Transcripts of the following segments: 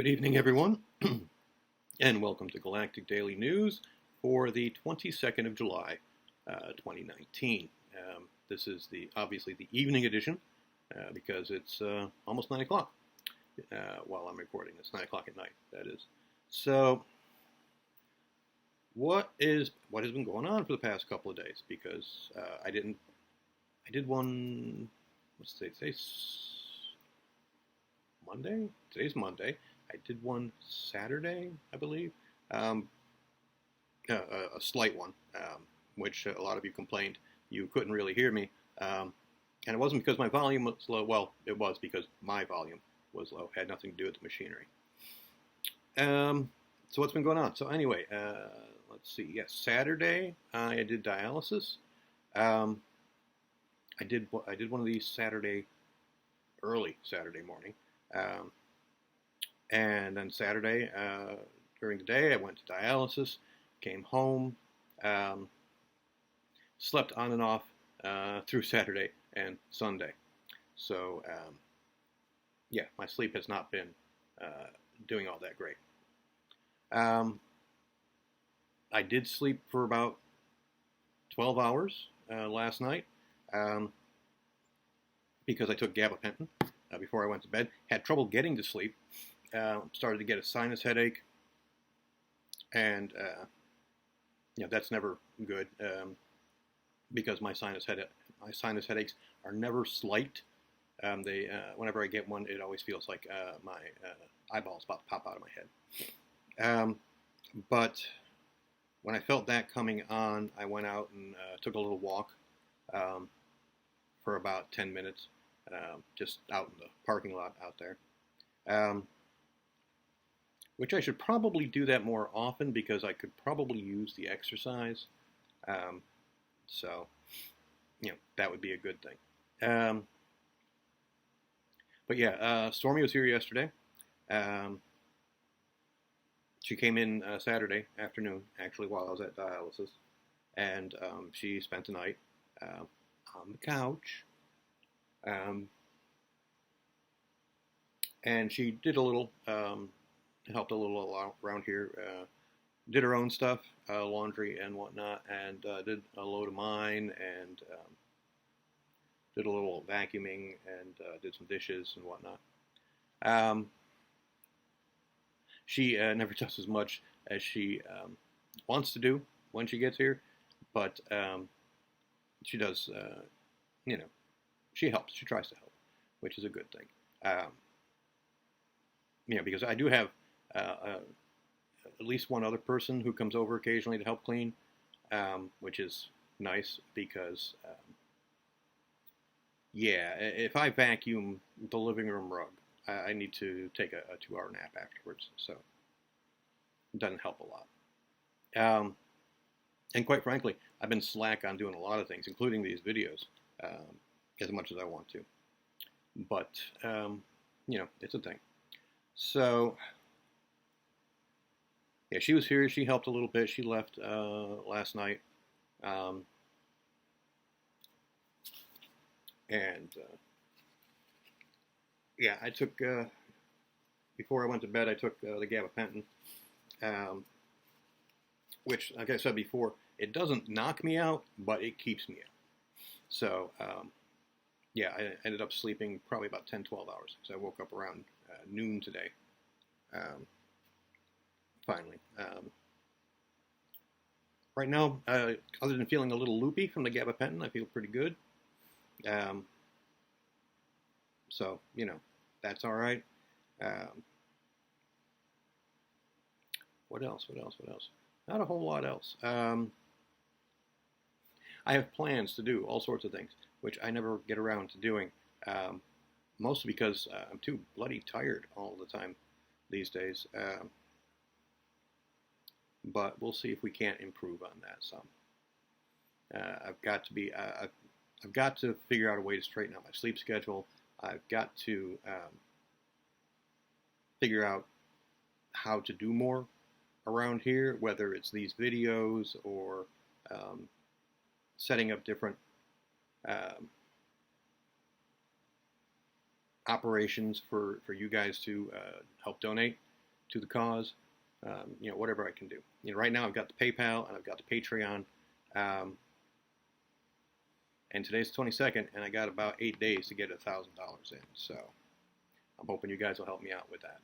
Good evening, everyone, and welcome to Galactic Daily News for the 22nd of July, 2019. This is obviously the evening edition because it's almost 9 o'clock while I'm recording. It's 9 o'clock at night, that is. So, what has been going on for the past couple of days? Because I did one. What's today? Today's Monday. Today's Monday. I did one Saturday, I believe, a slight one, which a lot of you complained you couldn't really hear me, and it wasn't because my volume was low. Well, it was because my volume was low. It had nothing to do with the machinery. So what's been going on? So anyway, let's see. Yes, Saturday I did dialysis. I did one of these early Saturday morning. And then Saturday, during the day, I went to dialysis, came home, slept on and off through Saturday and Sunday. So, yeah, my sleep has not been doing all that great. I did sleep for about 12 hours last night because I took gabapentin before I went to bed. Had trouble getting to sleep. Started to get a sinus headache, and that's never good because my sinus headaches are never slight. Whenever I get one, it always feels like my eyeballs about to pop out of my head. But when I felt that coming on, I went out and took a little walk for about 10 minutes, just out in the parking lot out there. Which I should probably do that more often because I could probably use the exercise. So, that would be a good thing. But yeah, Stormy was here yesterday. She came in Saturday afternoon, actually, while I was at dialysis. And she spent the night on the couch. And she did a little... helped a little around here, did her own stuff, laundry and whatnot, and did a load of mine, and did a little vacuuming, and did some dishes and whatnot. She never does as much as she wants to do when she gets here, but she does, she helps, she tries to help, which is a good thing. Because I do have at least one other person who comes over occasionally to help clean, which is nice because, if I vacuum the living room rug, I need to take a 2-hour nap afterwards, so it doesn't help a lot. And quite frankly, I've been slack on doing a lot of things, including these videos, as much as I want to. But, it's a thing. So... yeah, she was here. She helped a little bit. She left last night. I took, before I went to bed, I took the gabapentin, which, like I said before, it doesn't knock me out, but it keeps me out. So, I ended up sleeping probably about 10, 12 hours. So I woke up around noon today. Finally. Right now, other than feeling a little loopy from the gabapentin, I feel pretty good. So, that's all right. What else? Not a whole lot else. I have plans to do all sorts of things, which I never get around to doing, mostly because I'm too bloody tired all the time these days. But we'll see if we can't improve on that some. I've got to figure out a way to straighten out my sleep schedule. I've got to figure out how to do more around here, whether it's these videos or setting up different operations for you guys to help donate. to the cause, whatever I can do. Right now I've got the PayPal and I've got the Patreon, and today's the 22nd, and I got about 8 days to get $1,000 in. So I'm hoping you guys will help me out with that.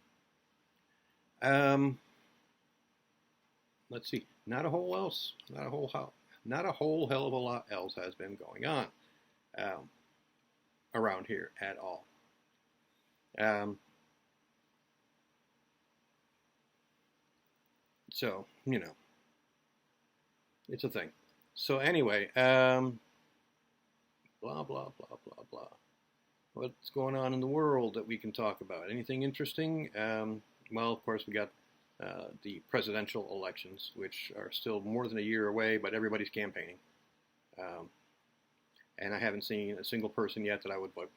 Let's see. Not a whole hell of a lot else has been going on around here at all. So, it's a thing. So anyway, blah, blah, blah, blah, blah. What's going on in the world that we can talk about? Anything interesting? Well, of course, we got the presidential elections, which are still more than a year away, but everybody's campaigning. And I haven't seen a single person yet that I would vote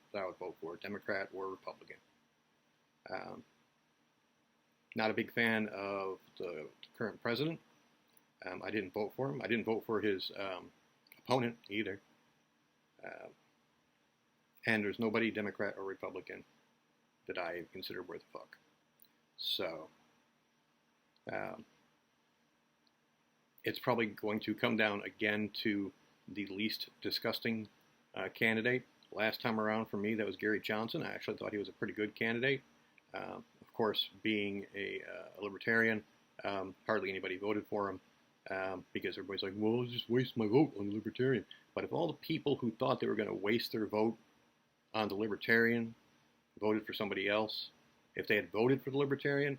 for, Democrat or Republican. Not a big fan of the current president. I didn't vote for him. I didn't vote for his opponent either. And there's nobody, Democrat or Republican, that I consider worth a fuck. So, it's probably going to come down again to the least disgusting candidate. Last time around for me, that was Gary Johnson. I actually thought he was a pretty good candidate. Of course, being a libertarian, hardly anybody voted for him because everybody's like, well, I'll just waste my vote on the libertarian. But if all the people who thought they were going to waste their vote on the libertarian voted for somebody else, if they had voted for the libertarian,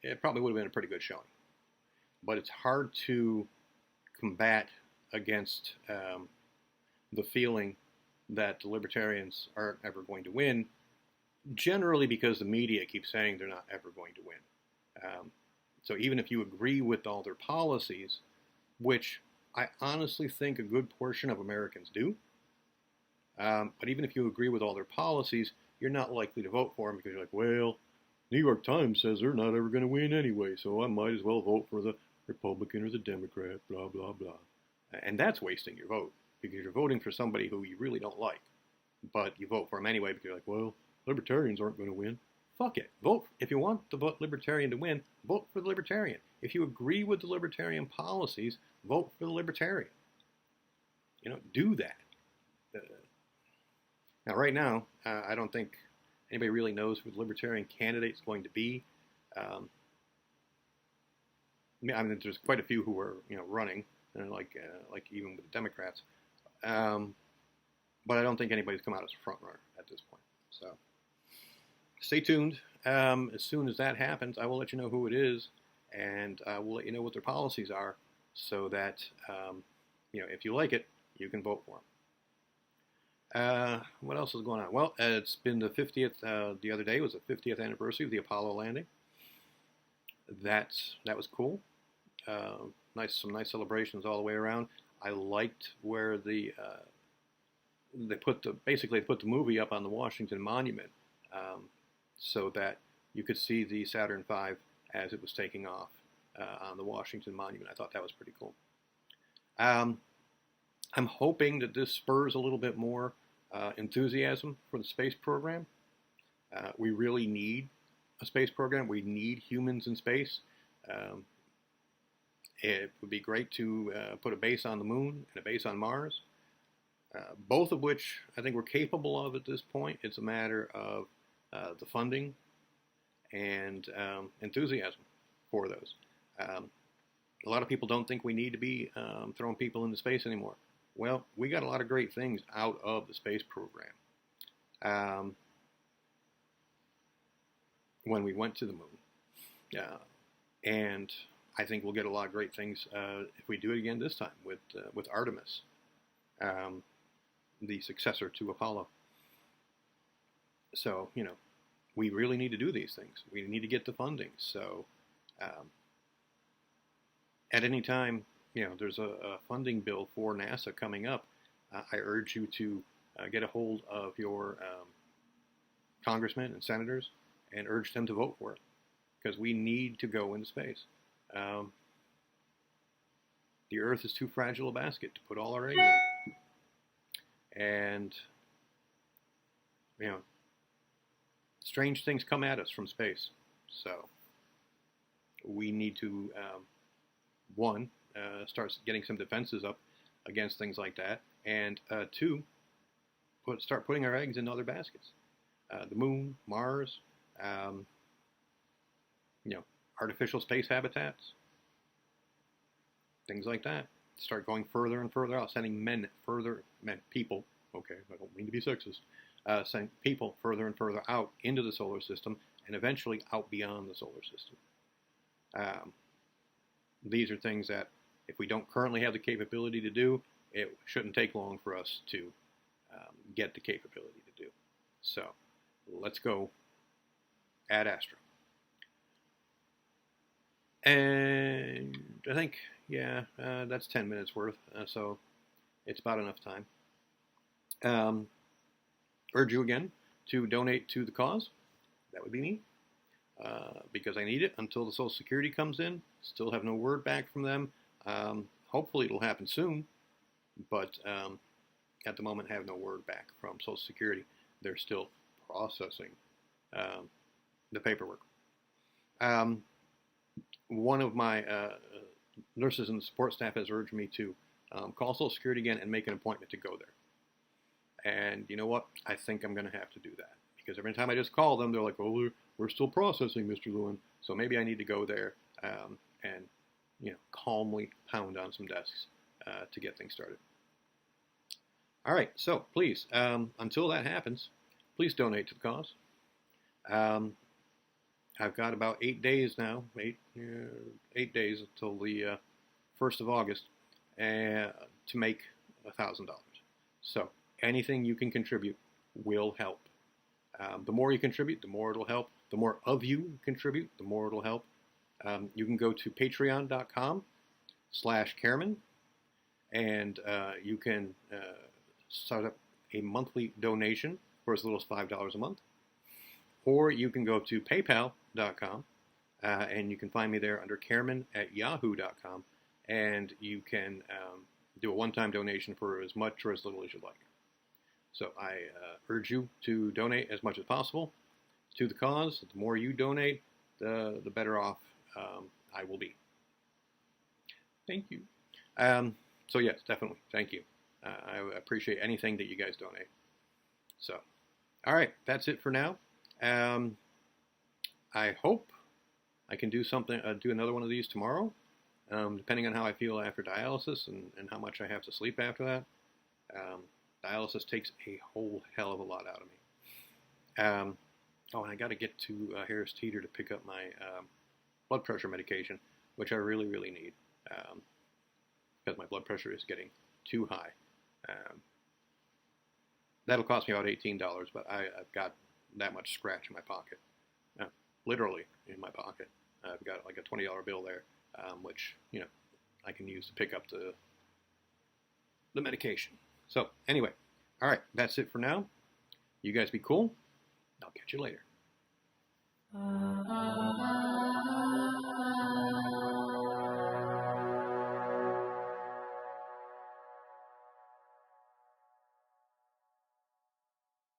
it probably would have been a pretty good showing. But it's hard to combat against the feeling that the libertarians aren't ever going to win, generally because the media keeps saying they're not ever going to win. So even if you agree with all their policies, which I honestly think a good portion of Americans do, but even if you agree with all their policies, you're not likely to vote for them because you're like, well, New York Times says they're not ever going to win anyway, so I might as well vote for the Republican or the Democrat, blah, blah, blah. And that's wasting your vote because you're voting for somebody who you really don't like, but you vote for them anyway because you're like, well, libertarians aren't going to win. Fuck it. Vote. If you want the libertarian to win, vote for the libertarian. If you agree with the libertarian policies, vote for the libertarian. Do that. Now, right now, I don't think anybody really knows who the libertarian candidate is going to be. I mean, there's quite a few who are, running, like even with the Democrats. But I don't think anybody's come out as a front runner at this point. So, stay tuned. As soon as that happens, I will let you know who it is, and I will let you know what their policies are, so that if you like it, you can vote for them. What else is going on? Well, it's been the 50th. The other day was the 50th anniversary of the Apollo landing. That was cool. Some nice celebrations all the way around. I liked where they put the movie up on the Washington Monument, so that you could see the Saturn V as it was taking off on the Washington Monument. I thought that was pretty cool. I'm hoping that this spurs a little bit more enthusiasm for the space program. We really need a space program. We need humans in space. It would be great to put a base on the moon and a base on Mars, both of which I think we're capable of at this point. It's a matter of the funding and enthusiasm for those. A lot of people don't think we need to be throwing people into space anymore. Well, we got a lot of great things out of the space program. When we went to the moon. And I think we'll get a lot of great things if we do it again this time with Artemis, the successor to Apollo. So, we really need to do these things. We need to get the funding. So, at any time, there's a funding bill for NASA coming up, I urge you to get a hold of your congressmen and senators and urge them to vote for it, because we need to go into space. The Earth is too fragile a basket to put all our eggs in. And, strange things come at us from space. So, we need to, one, start getting some defenses up against things like that, and two, start putting our eggs in other baskets. The moon, Mars, you know, artificial space habitats, things like that. Start going further and further out, sending people, okay, I don't mean to be sexist, send people further and further out into the solar system, and eventually out beyond the solar system. These are things that, if we don't currently have the capability to do, it shouldn't take long for us to get the capability to do. So, let's go ad astra. And I think, yeah, that's 10 minutes worth, so it's about enough time. Urge you again to donate to the cause. That would be me, because I need it until the Social Security comes in. Still have no word back from them. Hopefully it'll happen soon, but at the moment have no word back from Social Security. They're still processing the paperwork. One of my nurses in the support staff has urged me to call Social Security again and make an appointment to go there. And you know what? I think I'm going to have to do that. Because every time I just call them, they're like, oh, we're still processing, Mr. Lewin. So maybe I need to go there and, you know, calmly pound on some desks to get things started. All right, so please, until that happens, please donate to the cause. I've got about 8 days now, 8 days until the 1st of August to make $1,000. So anything you can contribute will help. The more you contribute, the more it'll help. The more of you contribute, the more it'll help. You can go to patreon.com/Careman, and you can start up a monthly donation for as little as $5 a month. Or you can go to paypal.com, and you can find me there under careman@yahoo.com, and you can do a one-time donation for as much or as little as you like. So I urge you to donate as much as possible to the cause. The more you donate, the better off I will be. Thank you. So yes, definitely, thank you. I appreciate anything that you guys donate. So, all right, that's it for now. I hope I can do something, do another one of these tomorrow, depending on how I feel after dialysis and how much I have to sleep after that. Dialysis takes a whole hell of a lot out of me. Oh, and I got to get to Harris Teeter to pick up my blood pressure medication, which I really, really need, because my blood pressure is getting too high. That'll cost me about $18, but I've got that much scratch in my pocket, literally in my pocket. I've got like a $20 bill there, which, you know, I can use to pick up the medication. So anyway, all right, that's it for now. You guys be cool. I'll catch you later.